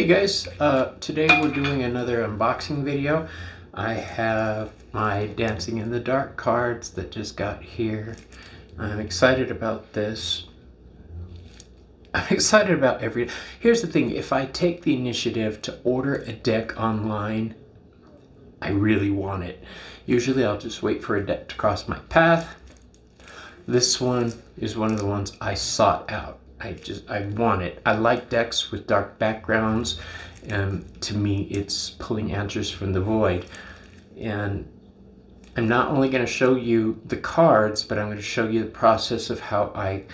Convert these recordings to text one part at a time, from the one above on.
Hey guys, today we're doing another unboxing video. I have my Dancing in the Dark cards that just got here. I'm excited about this. I'm excited about Here's the thing, if I take the initiative to order a deck online, I really want it. Usually I'll just wait for a deck to cross my path. This one is one of the ones I sought out. I want it. I like decks with dark backgrounds, and to me it's pulling answers from the void. And I'm not only going to show you the cards, but I'm going to show you the process of how I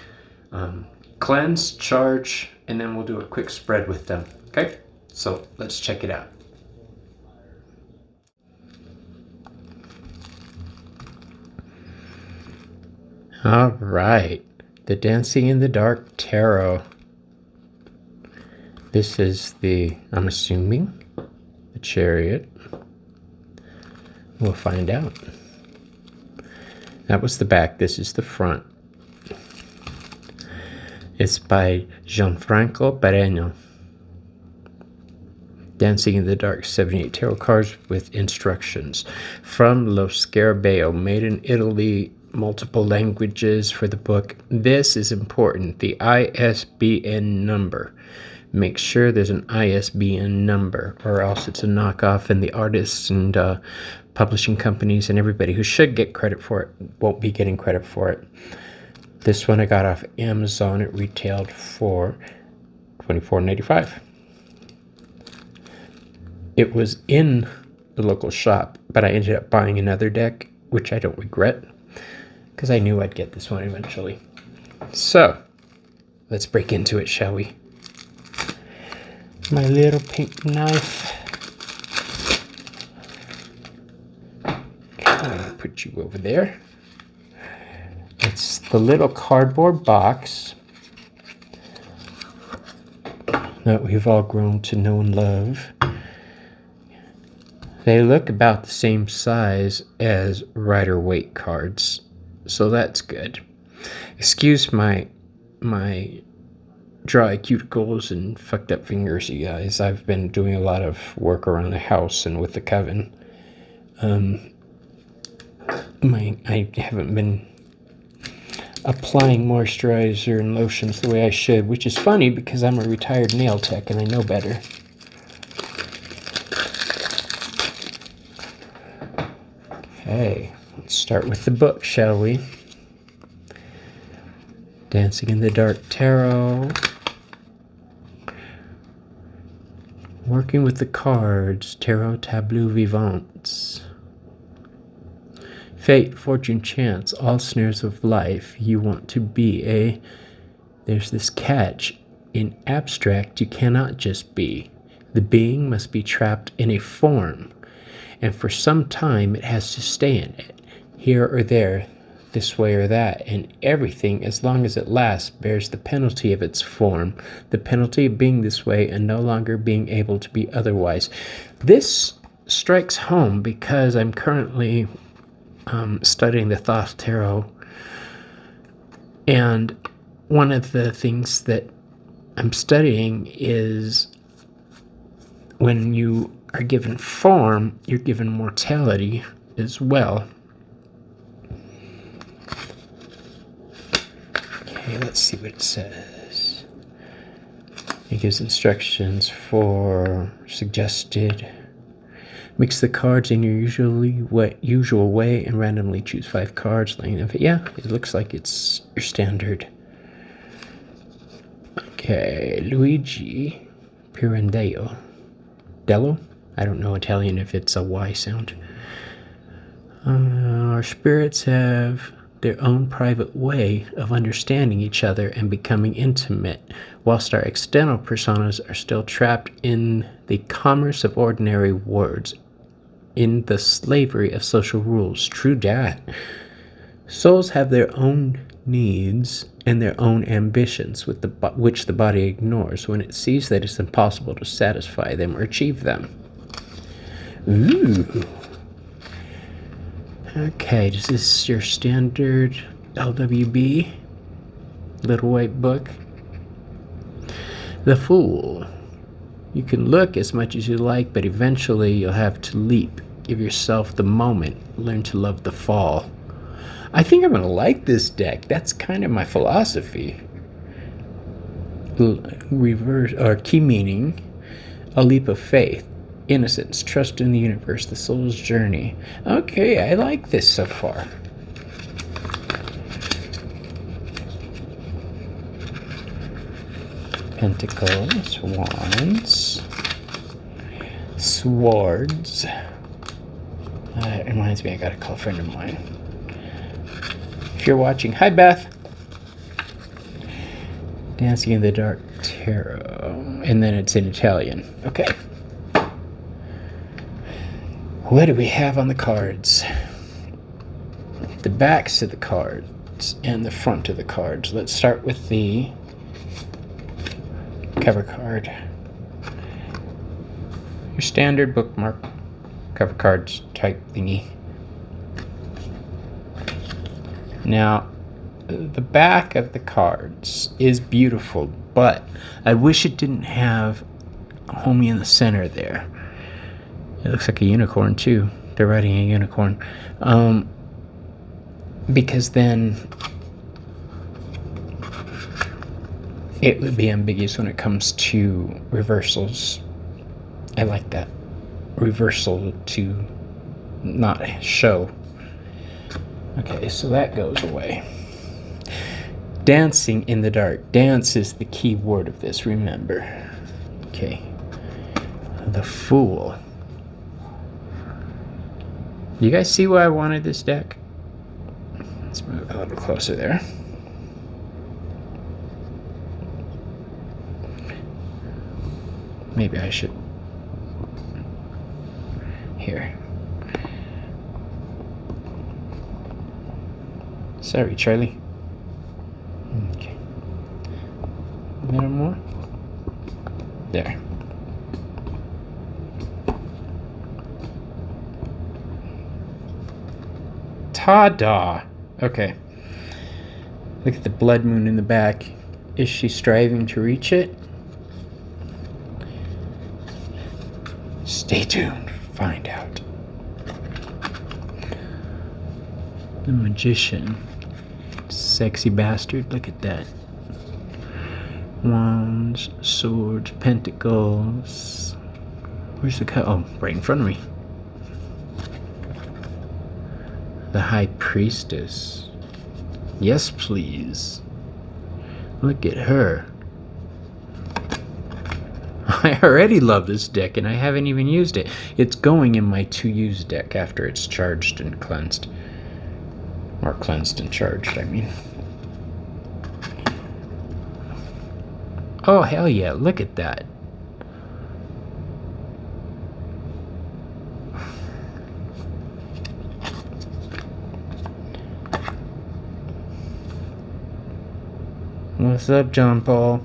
cleanse, charge, and then we'll do a quick spread with them. Okay, so let's check it out. All right, the Dancing in the Dark Tarot. This is the, I'm assuming, the Chariot. We'll find out. That was the back. This is the front. It's by Gianfranco Pereno. Dancing in the Dark, 78 tarot cards with instructions. From Lo Scarabeo, made in Italy, multiple languages for the book. This is important, the ISBN number. Make sure there's an ISBN number, or else it's a knockoff, and the artists and publishing companies and everybody who should get credit for it won't be getting credit for it. This one I got off Amazon. It retailed for $24.95. It was in the local shop, but I ended up buying another deck, which I don't regret, because I knew I'd get this one eventually. So, let's break into it, shall we? My little pink knife. Okay, I'm going to put you over there. It's the little cardboard box that we've all grown to know and love. They look about the same size as Rider-Waite cards, so that's good. Excuse my dry cuticles and fucked up fingers, you guys. I've been doing a lot of work around the house and with the coven. I haven't been applying moisturizer and lotions the way I should, which is funny because I'm a retired nail tech and I know better. Okay, let's start with the book, shall we? Dancing in the Dark Tarot. Working with the cards, Tarot Tableau Vivants. Fate, fortune, chance, all snares of life. You want to be a... There's this catch. In abstract, you cannot just be. The being must be trapped in a form, and for some time it has to stay in it, here or there, this way or that, and everything, as long as it lasts, bears the penalty of its form, the penalty of being this way and no longer being able to be otherwise. This strikes home because I'm currently studying the Thoth Tarot, and one of the things that I'm studying is when you are given form, you're given mortality as well. Okay, let's see what it says. It gives instructions for suggested. Mix the cards in your usual way and randomly choose 5 cards. Yeah, it looks like it's your standard. Okay, Luigi Pirandello. Dello? I don't know Italian if it's a Y sound. Our spirits have their own private way of understanding each other and becoming intimate, whilst our external personas are still trapped in the commerce of ordinary words, in the slavery of social rules. True dat. Souls have their own needs and their own ambitions, which the body ignores when it sees that it's impossible to satisfy them or achieve them. Ooh. Okay, this is your standard LWB little white book. The Fool. You can look as much as you like, but eventually you'll have to leap. Give yourself the moment. Learn to love the fall. I think I'm going to like this deck. That's kind of my philosophy. Reverse or key meaning, a leap of faith, innocence, trust in the universe, the soul's journey. Okay, I like this so far. Pentacles, wands, swords. It reminds me, I got a call friend of mine. If you're watching, hi Beth. Dancing in the Dark Tarot, and then it's in Italian. Okay. What do we have on the cards? The backs of the cards and the front of the cards. Let's start with the cover card. Your standard bookmark cover cards type thingy. Now, the back of the cards is beautiful, but I wish it didn't have a homie in the center there. It looks like a unicorn too. They're riding a unicorn. Because then it would be ambiguous when it comes to reversals. I like that. Reversal to not show. Okay, so that goes away. Dancing in the dark. Dance is the key word of this, remember. Okay. The Fool. You guys see why I wanted this deck? Let's move a little closer there. Maybe I should. Here. Sorry, Charlie. Okay. A little more. There. Ta-da! Okay. Look at the blood moon in the back. Is she striving to reach it? Stay tuned. Find out. The Magician. Sexy bastard. Look at that. Wands, swords, pentacles. Where's the cut? Oh, right in front of me. The High Priestess. Yes, please. Look at her. I already love this deck and I haven't even used it. It's going in my to-use deck after it's charged and cleansed. Or cleansed and charged, I mean. Oh, hell yeah, look at that. What's up, John Paul?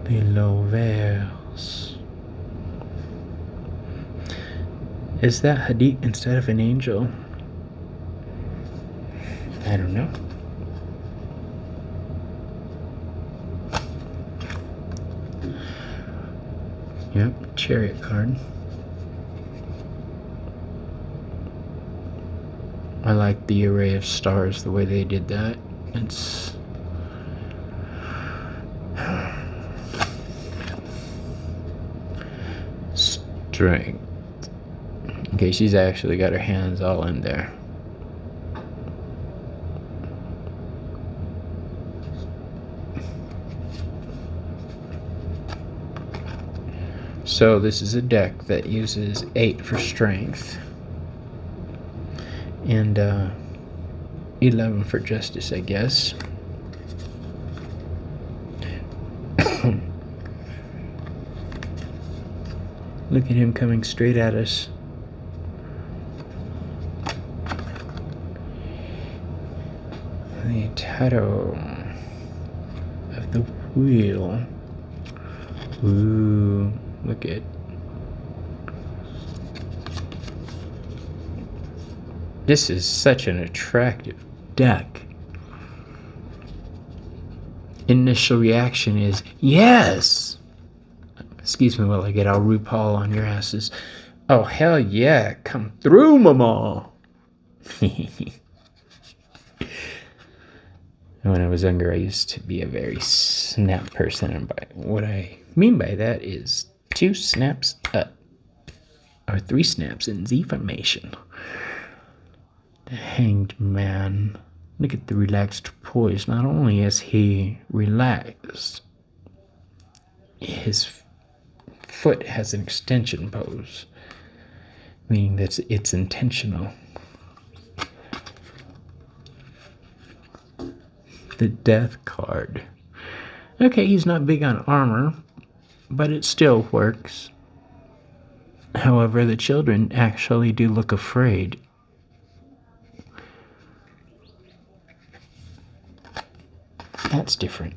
The Lovers. Is that Hadith instead of an angel? I don't know. Yep, Chariot card. I like the array of stars, the way they did that. It's strength. Okay, she's actually got her hands all in there. So this is a deck that uses 8 for strength and 11 for justice, I guess. Look at him coming straight at us. The Tarot of the Wheel. Ooh, look at. This is such an attractive deck. initial reaction is, yes! Excuse me while I get all RuPaul on your asses. Oh, hell yeah, come through, mama! When I was younger, I used to be a very snap person, and what I mean by that is 2 snaps up, or 3 snaps in Z formation. The Hanged Man. Look at the relaxed poise. Not only is he relaxed, his foot has an extension pose, meaning that it's intentional. The Death card. Okay, he's not big on armor, but it still works. However, the children actually do look afraid. That's different.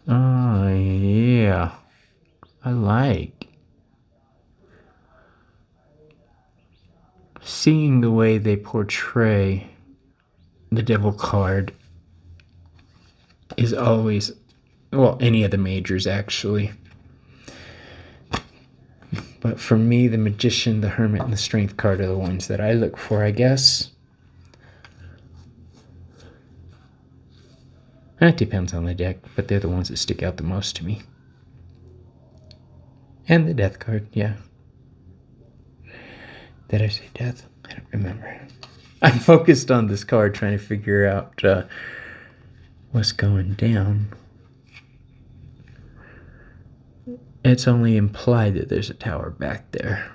Oh, yeah. I like seeing the way they portray the devil card is always, well, any of the majors actually. But for me, the Magician, the Hermit, and the Strength card are the ones that I look for, I guess. It depends on the deck, but they're the ones that stick out the most to me. And the Death card, yeah. Did I say Death? I don't remember. I'm focused on this card trying to figure out what's going down. It's only implied that there's a tower back there.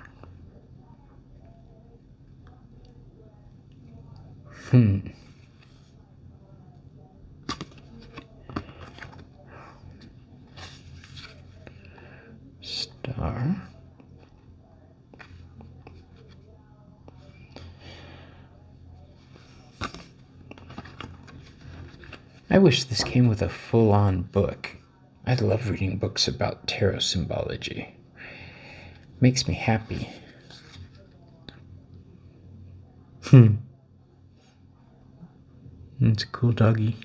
Star. I wish this came with a full-on book. I love reading books about tarot symbology. Makes me happy. It's a cool doggy.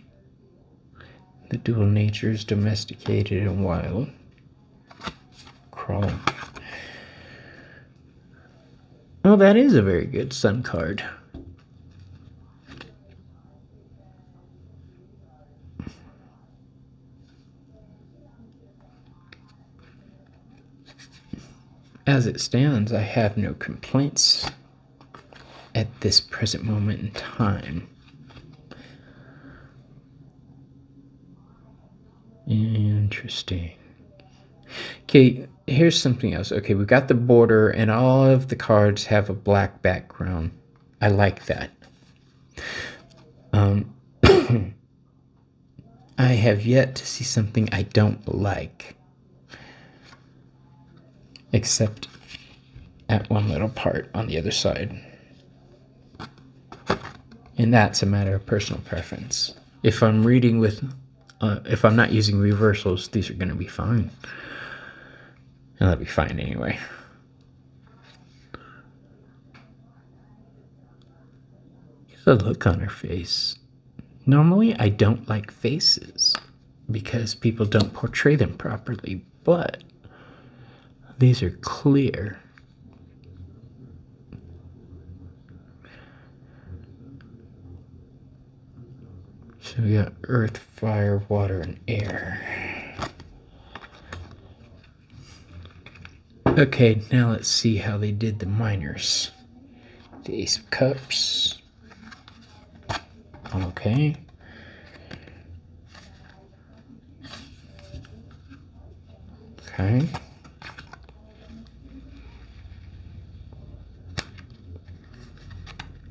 The dual natures, domesticated and wild. Crawling. Oh, that is a very good sun card. As it stands, I have no complaints at this present moment in time. Interesting. Okay, here's something else. Okay, we got the border, and all of the cards have a black background. I like that. I have yet to see something I don't like. Except at one little part on the other side. And that's a matter of personal preference. If I'm reading with, if I'm not using reversals, these are going to be fine. And they'll be fine anyway. The look on her face. Normally, I don't like faces because people don't portray them properly, but these are clear. So we got earth, fire, water, and air. Okay, now let's see how they did the minors. The Ace of Cups. Okay. Okay.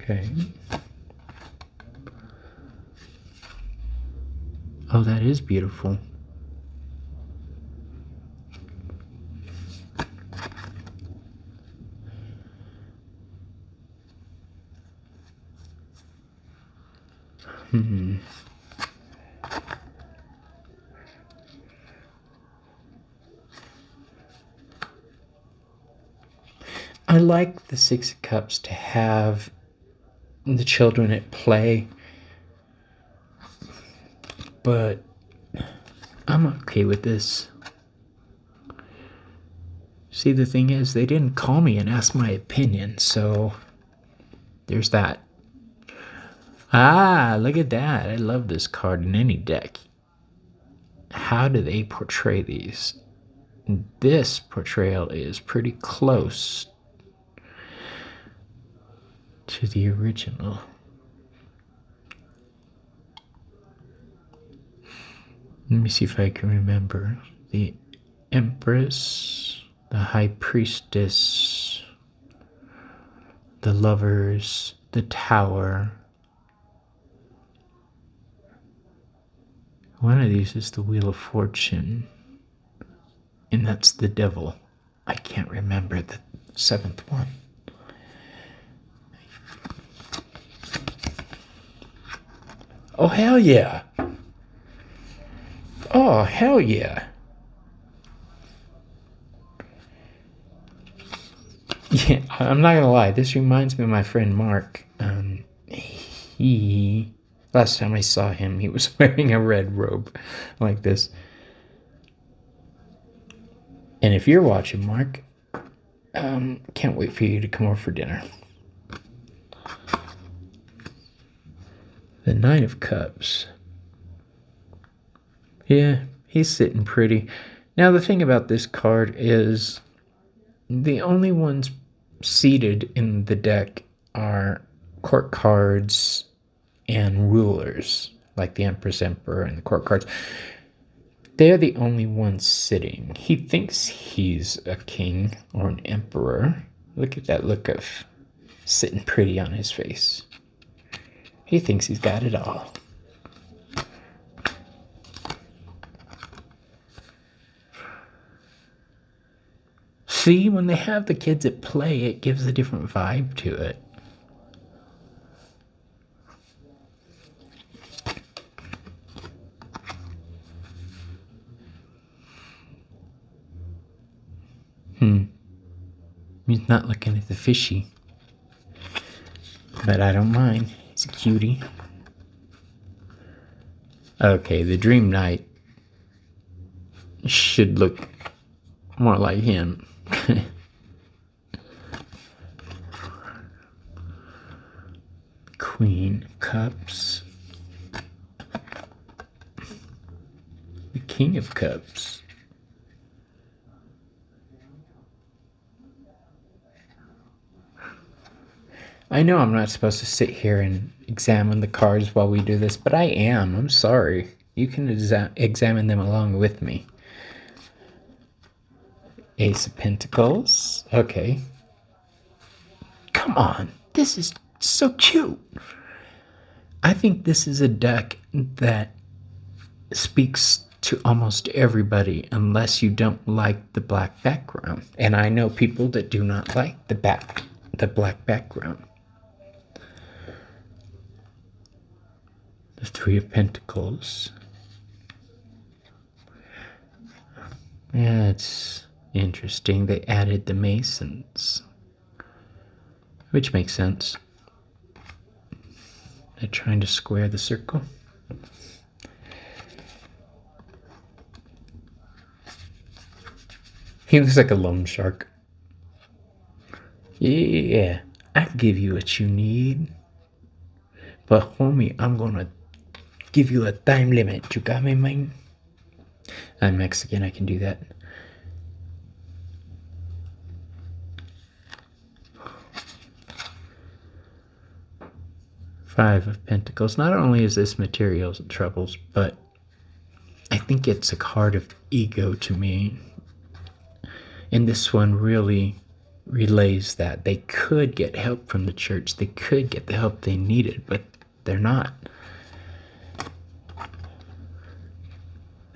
Okay. Oh, that is beautiful. I like the Six of Cups to have the children at play, but I'm okay with this. See, the thing is, they didn't call me and ask my opinion, so there's that. Ah, look at that. I love this card in any deck. How do they portray these? This portrayal is pretty close to the original. Let me see if I can remember. The Empress, the High Priestess, the Lovers, the Tower. One of these is the Wheel of Fortune, and that's the Devil. I can't remember the seventh one. Oh, hell yeah. Oh, hell yeah. Yeah, I'm not gonna lie, this reminds me of my friend Mark. Last time I saw him, he was wearing a red robe like this. And if you're watching, Mark, can't wait for you to come over for dinner. The Knight of Cups. Yeah, he's sitting pretty. Now, the thing about this card is the only ones seated in the deck are court cards and rulers, like the Empress, Emperor, and the court cards. They're the only ones sitting. He thinks he's a king or an emperor. Look at that look of sitting pretty on his face. He thinks he's got it all. See, when they have the kids at play, it gives a different vibe to it. He's not looking at the fishy. But I don't mind. He's a cutie. Okay, the Dream Knight should look more like him. Queen of Cups. The King of Cups. I know I'm not supposed to sit here and examine the cards while we do this, but I am. I'm sorry. You can examine them along with me. Ace of Pentacles. Okay. Come on. This is so cute. I think this is a deck that speaks to almost everybody unless you don't like the black background. And I know people that do not like the black background. The Three of Pentacles. Yeah, it's interesting. They added the Masons, which makes sense. They're trying to square the circle. He looks like a loan shark. Yeah, I can give you what you need. But homie, I'm gonna give you a time limit. You got me, man? I'm Mexican, I can do that. Five of Pentacles. Not only is this materials and troubles, but I think it's a card of ego to me. And this one really relays that. They could get help from the church. They could get the help they needed, but they're not.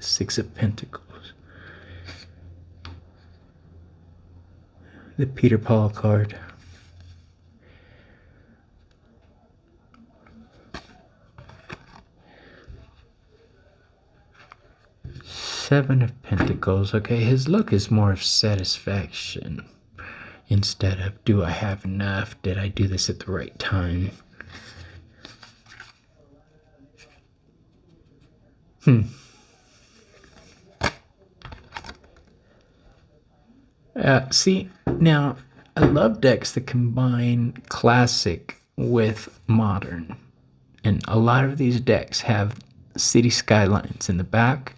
Six of Pentacles. The Peter Paul card. Seven of Pentacles. Okay, his look is more of satisfaction. instead of do I have enough? Did I do this at the right time? See, now I love decks that combine classic with modern. And a lot of these decks have city skylines in the back.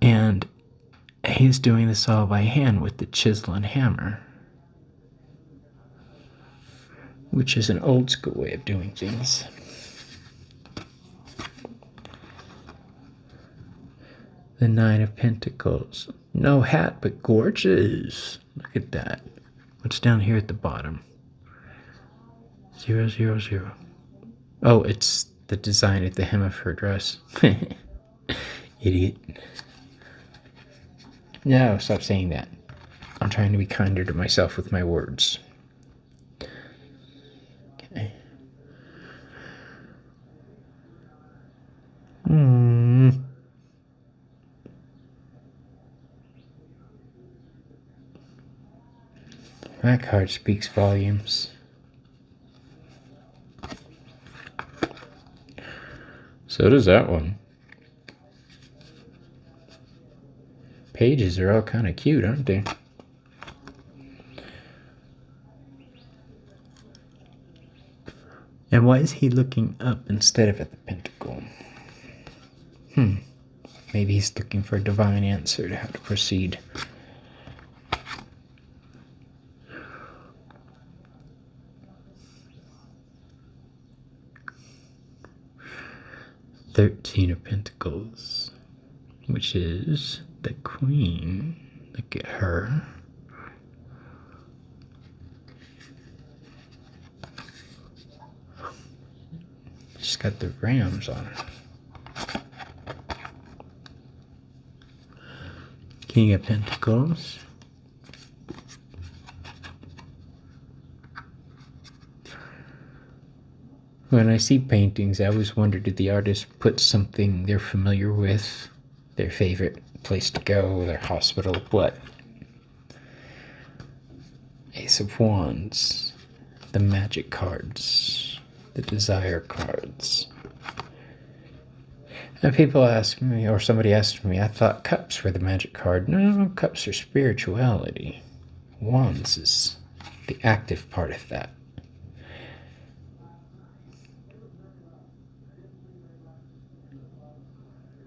And he's doing this all by hand with the chisel and hammer, which is an old school way of doing things. The Nine of Pentacles. No hat, but gorgeous. Look at that. What's down here at the bottom? 0, 0, 0. Oh, it's the design at the hem of her dress. Idiot. No, stop saying that. I'm trying to be kinder to myself with my words. Okay. That card speaks volumes. So does that one. Pages are all kind of cute, aren't they? And why is he looking up instead of at the pentacle? Maybe he's looking for a divine answer to how to proceed. Thirteen of Pentacles, which is the Queen. Look at her. She's got the rams on her. King of Pentacles. When I see paintings, I always wonder, did the artist put something they're familiar with, their favorite place to go, their hospital, what? Ace of Wands, the magic cards, the desire cards. And people ask me, or somebody asked me, I thought cups were the magic card. No, cups are spirituality. Wands is the active part of that.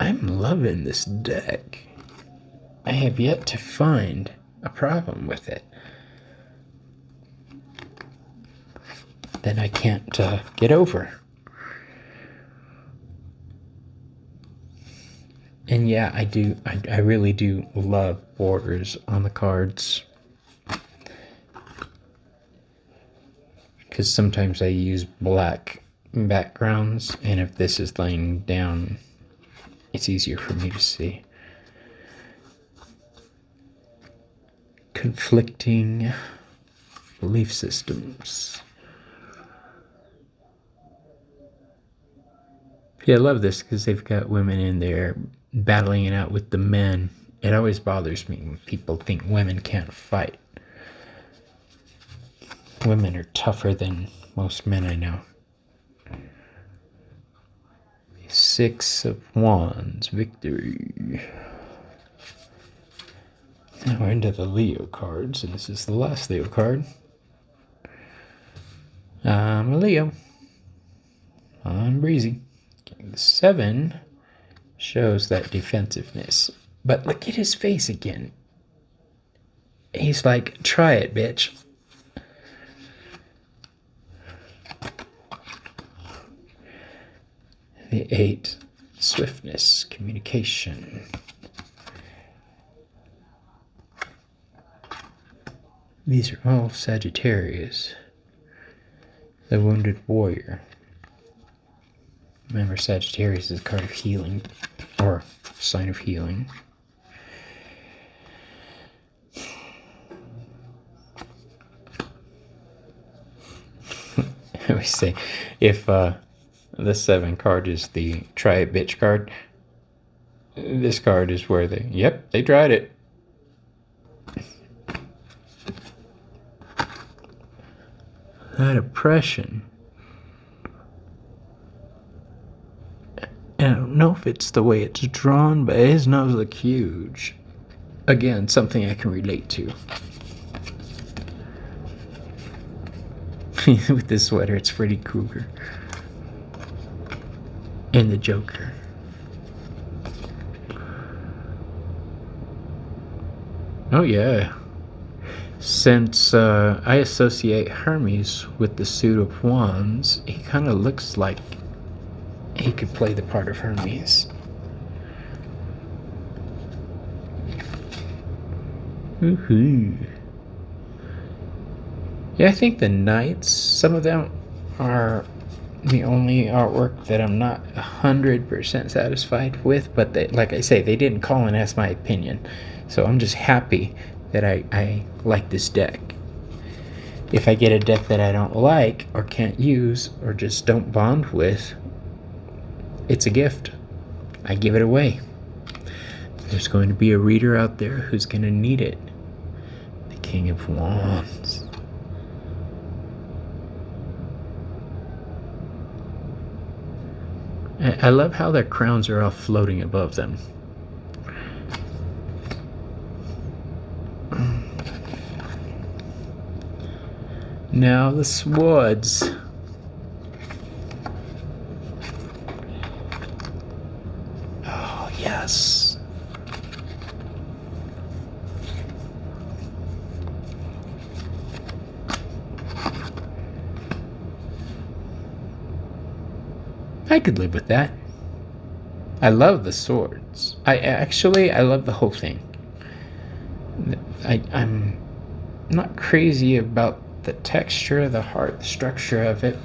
I'm loving this deck. I have yet to find a problem with it that I can't get over. And yeah, I really do love borders on the cards. Because sometimes I use black backgrounds, and if this is laying down, it's easier for me to see. Conflicting belief systems. Yeah, I love this because they've got women in there battling it out with the men. It always bothers me when people think women can't fight. Women are tougher than most men I know. Six of Wands, victory. Now we're into the Leo cards, and this is the last Leo card. I'm a Leo. I'm breezy. The 7 shows that defensiveness. But look at his face again. He's like, try it, bitch. The 8, swiftness, communication. These are all Sagittarius. The wounded warrior. Remember, Sagittarius is a card of healing, or sign of healing. I always say, if the 7 card is the try it bitch card, this card is where they tried it. that oppression. And I don't know if it's the way it's drawn, but his nose look huge. Again, something I can relate to. With this sweater, it's Freddy Krueger. And the Joker. Oh yeah. Since I associate Hermes with the suit of wands, he kind of looks like he could play the part of Hermes. Woohoo. Yeah, I think the knights, some of them are the only artwork that I'm not 100% satisfied with, but they, like I say, they didn't call and ask my opinion. So I'm just happy that I like this deck. If I get a deck that I don't like or can't use or just don't bond with, it's a gift. I give it away. There's going to be a reader out there who's going to need it. The King of Wands. I love how their crowns are all floating above them. Now the swords. Oh, yes. I could live with that. I love the swords. I love the whole thing. I'm not crazy about the texture, the heart, the structure of it,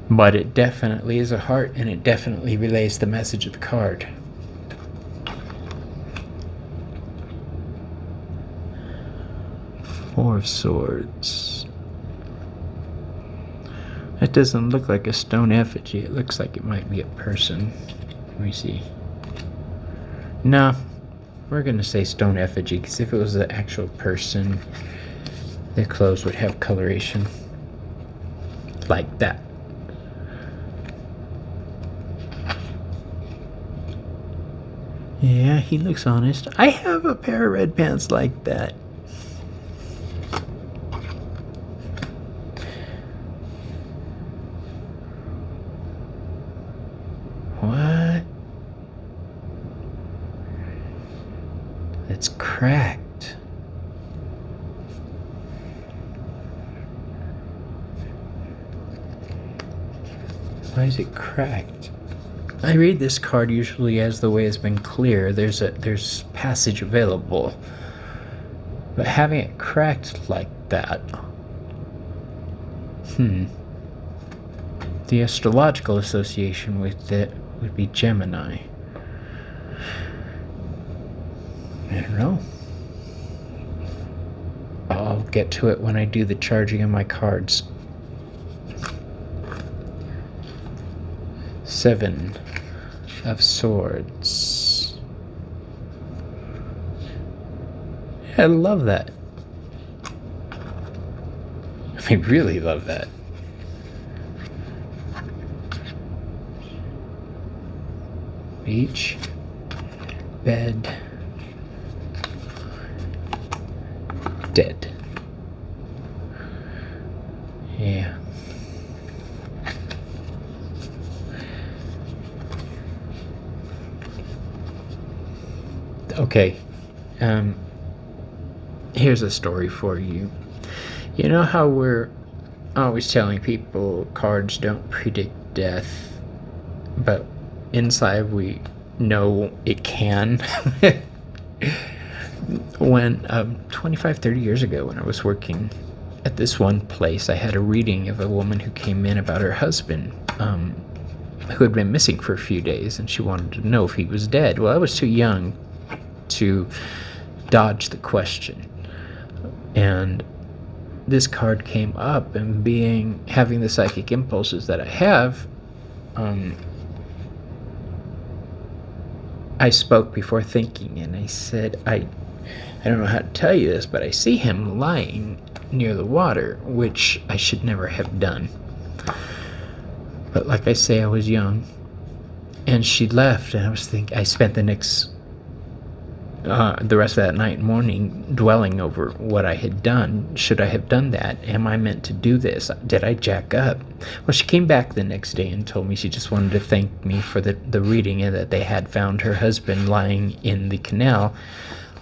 but it definitely is a heart, and it definitely relays the message of the card. Four of Swords. It doesn't look like a stone effigy. It looks like it might be a person. Let me see. No, we're going to say stone effigy, because if it was an actual person, their clothes would have coloration like that. Yeah, he looks honest. I have a pair of red pants like that. What? It's cracked. Why is it cracked? I read this card usually as the way has been clear. There's passage available. But having it cracked like that. The astrological association with it would be Gemini. I don't know. I'll get to it when I do the charging of my cards. 7 of Swords. I love that. I really love that. Beach, bed, dead. Yeah. Okay. Here's a story for you. You know how we're always telling people cards don't predict death, but inside we know it can? When 25, 30 years ago, when I was working at this one place, I had a reading of a woman who came in about her husband, who had been missing for a few days, and she wanted to know if he was dead. Well, I was too young to dodge the question, and this card came up, and having the psychic impulses that I have, I spoke before thinking, and I said, I don't know how to tell you this, but I see him lying near the water, which I should never have done. But like I say, I was young, and she left, and I spent the rest of that night and morning dwelling over what I had done. Should I have done that? Am I meant to do this? Did I jack up? Well, she came back the next day and told me she just wanted to thank me for the reading, and that they had found her husband lying in the canal.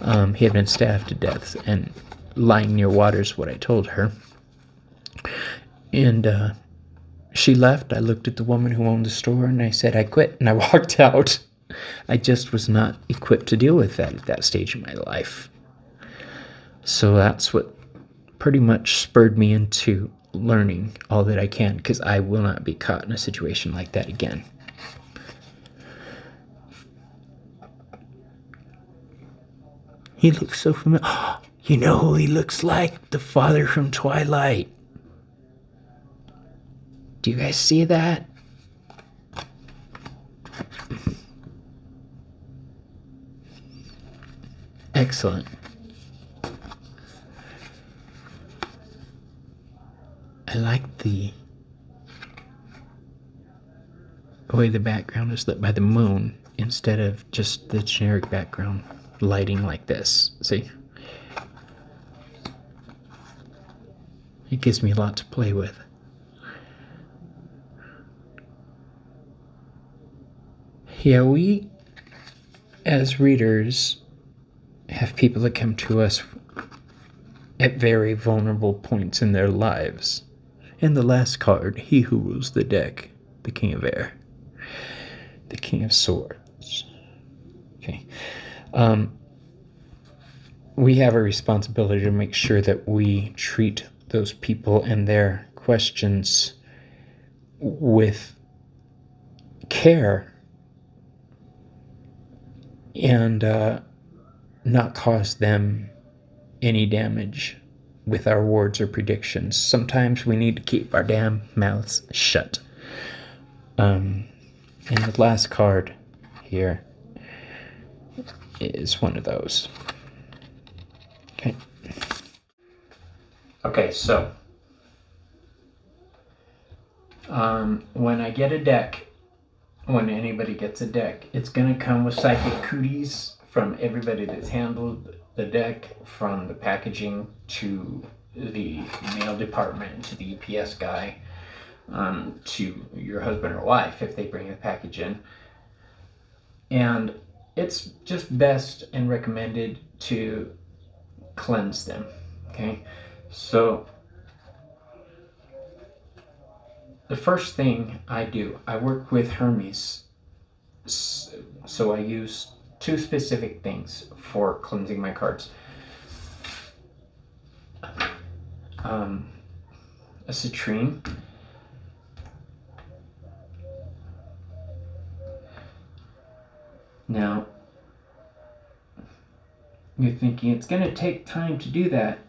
He had been stabbed to death, and lying near water is what I told her. And she left. I looked at the woman who owned the store, and I said, I quit, and I walked out. I just was not equipped to deal with that at that stage in my life. So that's what pretty much spurred me into learning all that I can, because I will not be caught in a situation like that again. He looks so familiar. You know who he looks like? The father from Twilight. Do you guys see that? Excellent. I like the way the background is lit by the moon instead of just the generic background lighting like this. See? It gives me a lot to play with. Yeah, we, as readers, have people that come to us at very vulnerable points in their lives. And the last card, he who rules the deck, the King of Air, the King of Swords. Okay. We have a responsibility to make sure that we treat those people and their questions with care and not cause them any damage with our words or predictions. Sometimes we need to keep our damn mouths shut. And the last card here is one of those. Okay, so when I get a deck, when anybody gets a deck, it's going to come with psychic cooties from everybody that's handled the deck, from the packaging to the mail department to the UPS guy, to your husband or wife if they bring a package in. And it's just best and recommended to cleanse them. Okay, so the first thing I do, I work with Hermes, so I use two specific things for cleansing my cards. A citrine, now you're thinking it's going to take time to do that.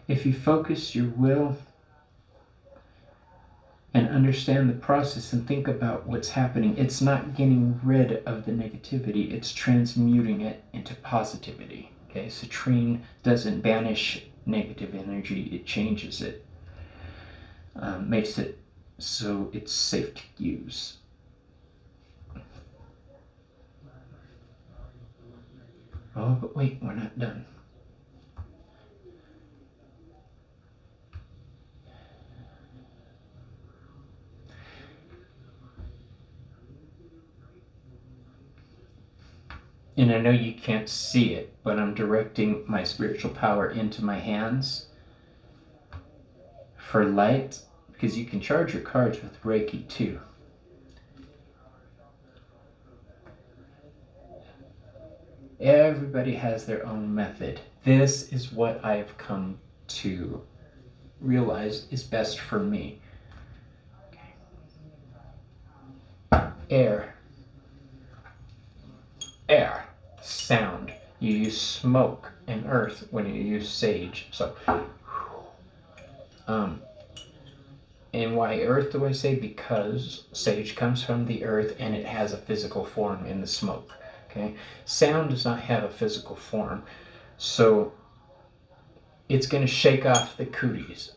If you focus your will and understand the process and think about what's happening, it's not getting rid of the negativity, it's transmuting it into positivity. Okay, citrine doesn't banish negative energy, it changes it, makes it so it's safe to use. Oh, but wait, we're not done. And I know you can't see it, but I'm directing my spiritual power into my hands for light, because you can charge your cards with Reiki too. Everybody has their own method. This is what I've come to realize is best for me. Okay. Air. Sound. You use smoke and earth when you use sage. So, and why earth do I say? Because sage comes from the earth and it has a physical form in the smoke. Okay, sound does not have a physical form, so it's going to shake off the cooties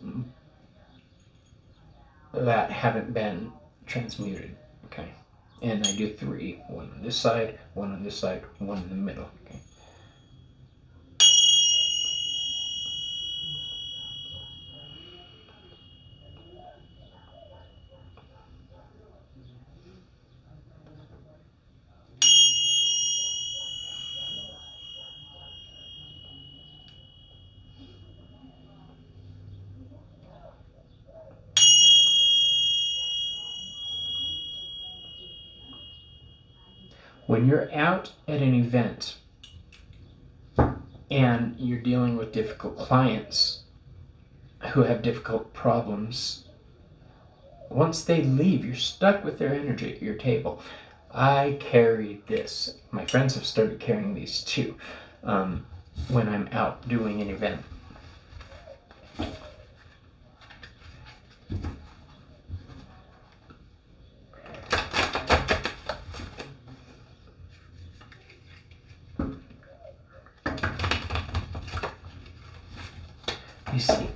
that haven't been transmuted. Okay. And I do 3. 1 on this side, 1 on this side, 1 in the middle. Okay. When you're out at an event and you're dealing with difficult clients who have difficult problems, once they leave, you're stuck with their energy at your table. I carry this. My friends have started carrying these too when I'm out doing an event. You see,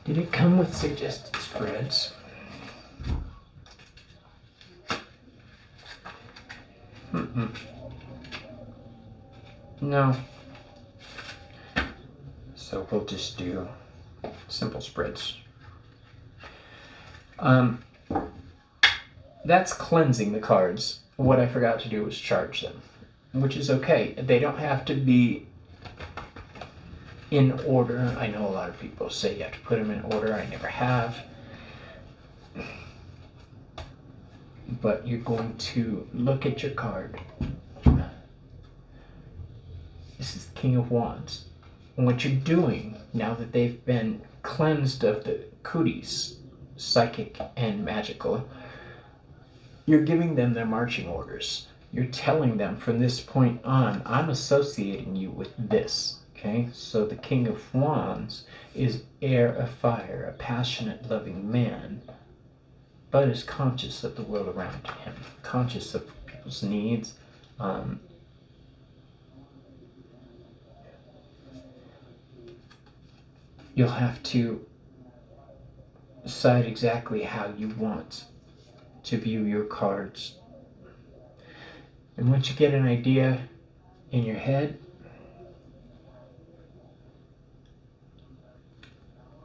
did it come with suggested spreads? No. So we'll just do simple spreads. That's cleansing the cards. What I forgot to do was charge them, which is okay. They don't have to be in order. I know a lot of people say you have to put them in order. I never have. But you're going to look at your card. This is the King of Wands. And what you're doing, now that they've been cleansed of the cooties, psychic and magical, you're giving them their marching orders. You're telling them from this point on, I'm associating you with this. Okay, so the King of Wands is air of fire, a passionate, loving man, but is conscious of the world around him, conscious of people's needs. You'll have to decide exactly how you want to view your cards. And once you get an idea in your head,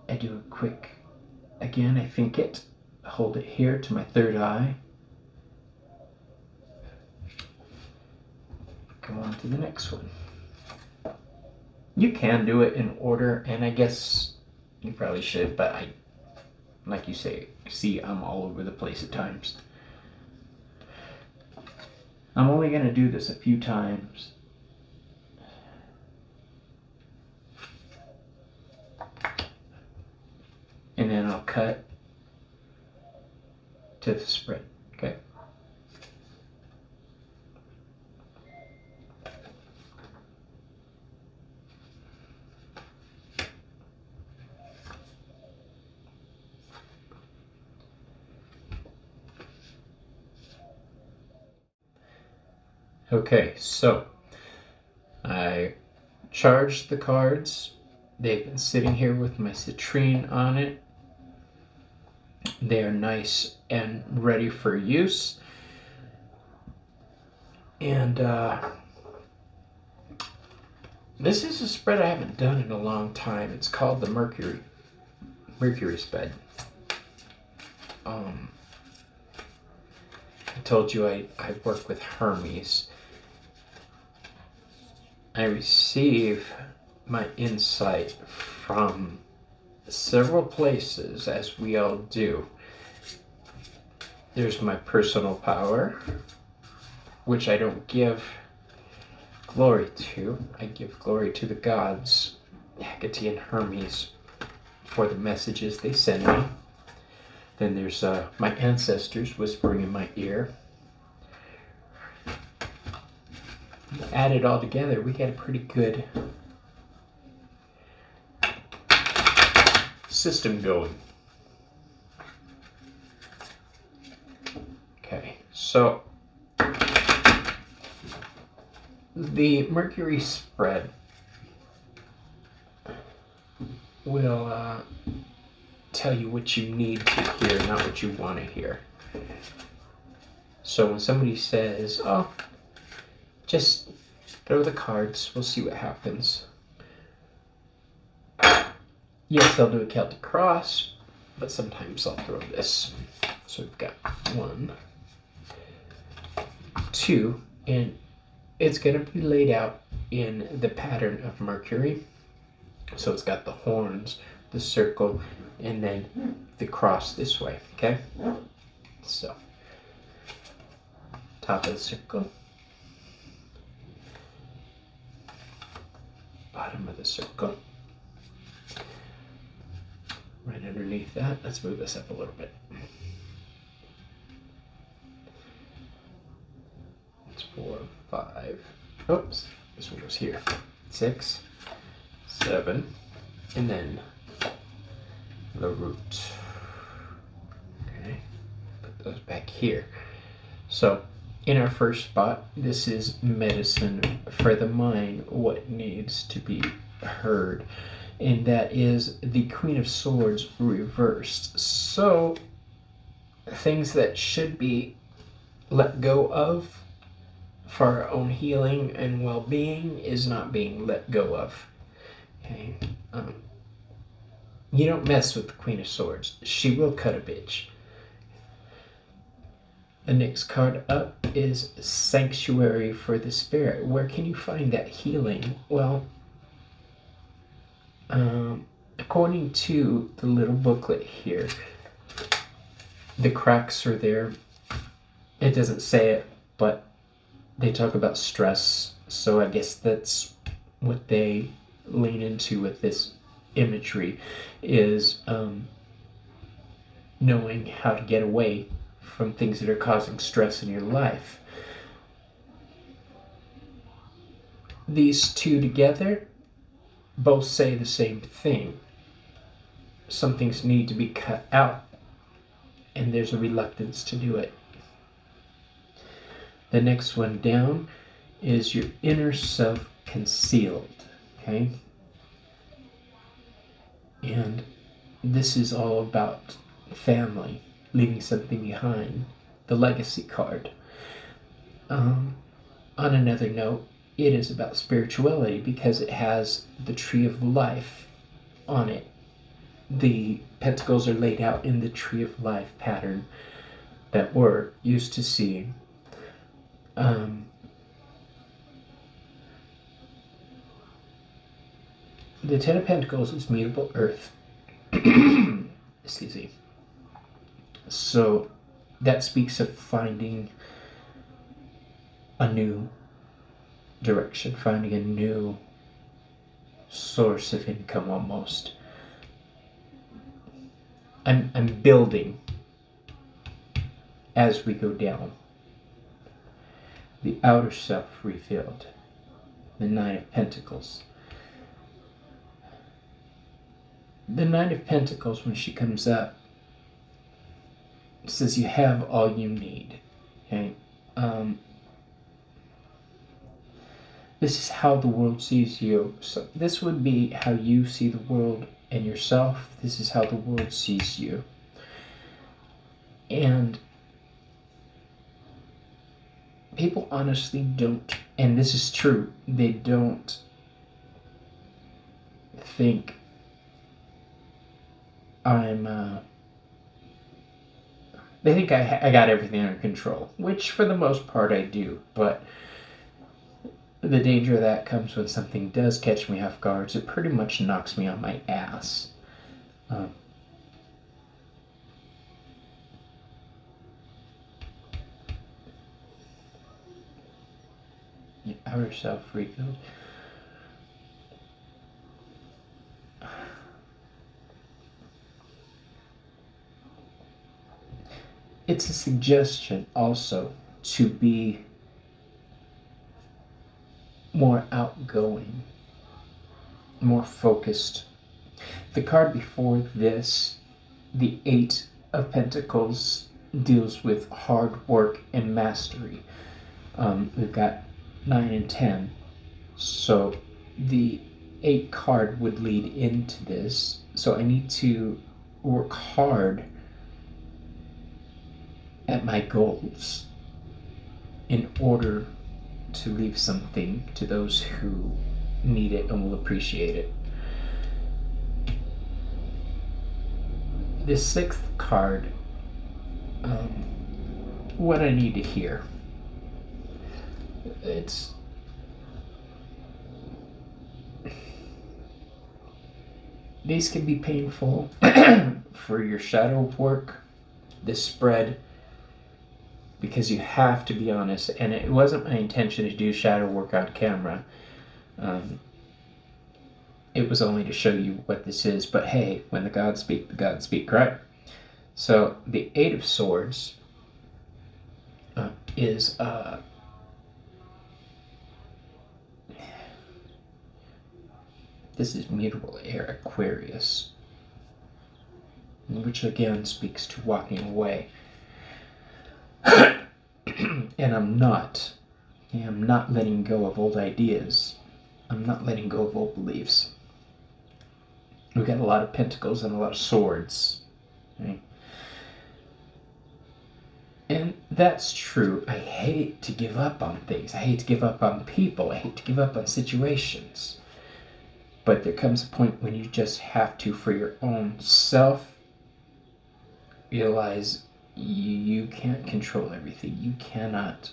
I do a quick, again, I think it, hold it here to my third eye. Go on to the next one. You can do it in order, and I guess you probably should, but I, like you say, see, I'm all over the place at times. I'm only going to do this a few times. And then I'll cut to the spread, okay? Okay, so I charged the cards. They've been sitting here with my citrine on it. They are nice and ready for use. And this is a spread I haven't done in a long time. It's called the Mercury spread. I told you I work with Hermes. I receive my insight from several places, as we all do. There's my personal power, which I don't give glory to. I give glory to the gods, Hecate and Hermes, for the messages they send me. Then there's my ancestors whispering in my ear. Add it all together, we get a pretty good system going. Okay, so the Mercury spread will tell you what you need to hear, not what you want to hear. So when somebody says, oh, just throw the cards, we'll see what happens. Yes, they'll do a Celtic cross, but sometimes I'll throw this. So we've got 1, 2, and it's going to be laid out in the pattern of Mercury. So it's got the horns, the circle, and then the cross this way, okay? So, top of the circle, bottom of the circle, right underneath that. Let's move this up a little bit. It's 4, 5, oops, this one goes here, 6, 7, and then the root. Okay, put those back here. So in our first spot, this is medicine for the mind, what needs to be heard, and that is the Queen of Swords reversed. So things that should be let go of for our own healing and well-being is not being let go of. Okay, you don't mess with the Queen of Swords. She will cut a bitch. The next card up is Sanctuary for the Spirit. Where can you find that healing? Well, according to the little booklet here, the cracks are there. It doesn't say it, but they talk about stress. So I guess that's what they lean into with this imagery, is knowing how to get away from things that are causing stress in your life. These two together both say the same thing. Some things need to be cut out, and there's a reluctance to do it. The next one down is your inner self concealed, okay? And this is all about family, leaving something behind, the legacy card. On another note, it is about spirituality because it has the tree of life on it. The pentacles are laid out in the tree of life pattern that we're used to seeing. The Ten of Pentacles is mutable earth. Excuse me. So that speaks of finding a new direction, finding a new source of income almost. I'm building as we go down. The outer self revealed. The Nine of Pentacles. The Nine of Pentacles, when she comes up, says you have all you need. Okay? This is how the world sees you. So this would be how you see the world and yourself. This is how the world sees you. And people honestly don't, and this is true, they don't think they think I got everything under control, which for the most part I do, but the danger of that comes when something does catch me off guard. It pretty much knocks me on my ass. Your outer self revealed. It's a suggestion also to be more outgoing, more focused. The card before this, the Eight of Pentacles, deals with hard work and mastery. We've got 9 and 10. So the 8 card would lead into this. So I need to work hard at my goals in order to leave something to those who need it and will appreciate it. This 6th card, what I need to hear. These can be painful for your shadow work, this spread, because you have to be honest, and it wasn't my intention to do shadow work on camera. It was only to show you what this is, but hey, when the gods speak, right? So the 8 of Swords is this is mutable air, Aquarius, which again speaks to walking away. And I'm not letting go of old ideas. I'm not letting go of old beliefs. We've got a lot of pentacles and a lot of swords, right? And that's true. I hate to give up on things. I hate to give up on people. I hate to give up on situations. But there comes a point when you just have to, for your own self, realize you can't control everything. You cannot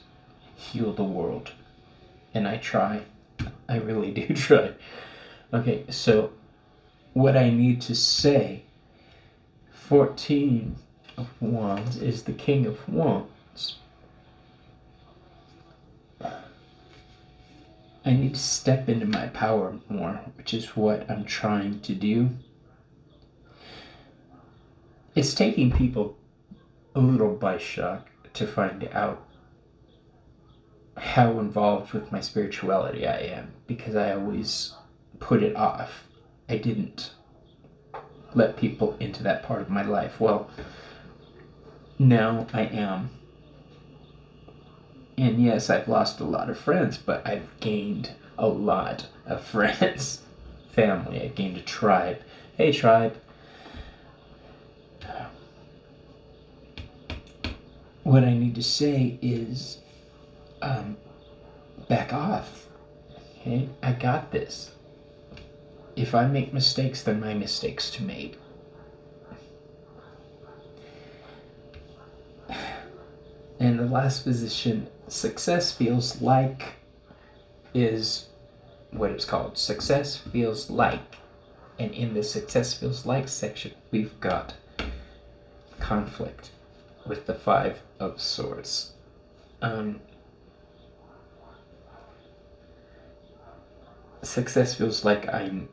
heal the world. And I try. I really do try. Okay, so what I need to say, 14 of Wands is the King of Wands. I need to step into my power more, which is what I'm trying to do. It's taking people a little by shock to find out how involved with my spirituality I am, because I always put it off. I didn't let people into that part of my life. Well, now I am. And yes, I've lost a lot of friends, but I've gained a lot of friends. Family, I've gained a tribe. Hey, tribe. What I need to say is, back off. Okay? I got this. If I make mistakes, they're my mistakes to make. And the last position, success feels like, is what it's called. Success feels like. And in the success feels like section, we've got conflict with the 5 of Swords. Success feels like I'm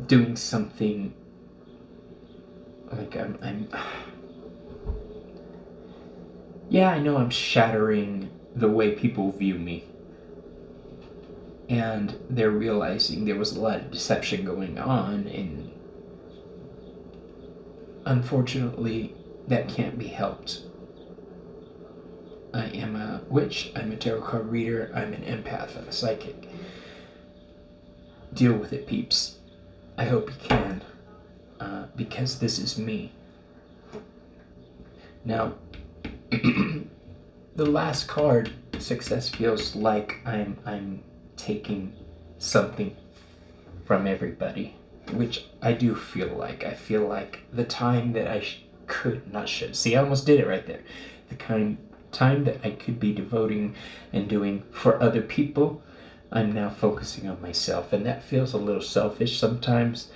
doing something, like yeah, I know I'm shattering the way people view me. And they're realizing there was a lot of deception going on, and unfortunately, that can't be helped. I am a witch, I'm a tarot card reader, I'm an empath, I'm a psychic. Deal with it, peeps. I hope you can, because this is me. Now, the last card, success feels like I'm taking something from everybody, which I do feel like. I feel like the time that I see, I almost did it right there. The time that I could be devoting and doing for other people, I'm now focusing on myself, and that feels a little selfish sometimes,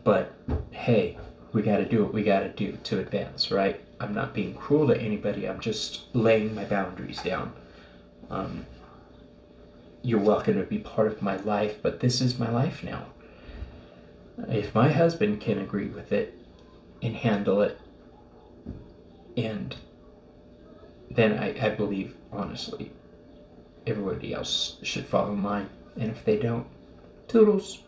but hey, we gotta do what we gotta do to advance, right? I'm not being cruel to anybody, I'm just laying my boundaries down. You're welcome to be part of my life, but this is my life now. If my husband can agree with it and handle it, and then I believe, honestly, everybody else should follow mine. And if they don't, toodles.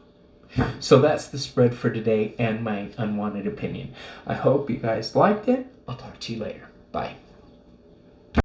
So that's the spread for today and my unwanted opinion. I hope you guys liked it. I'll talk to you later. Bye.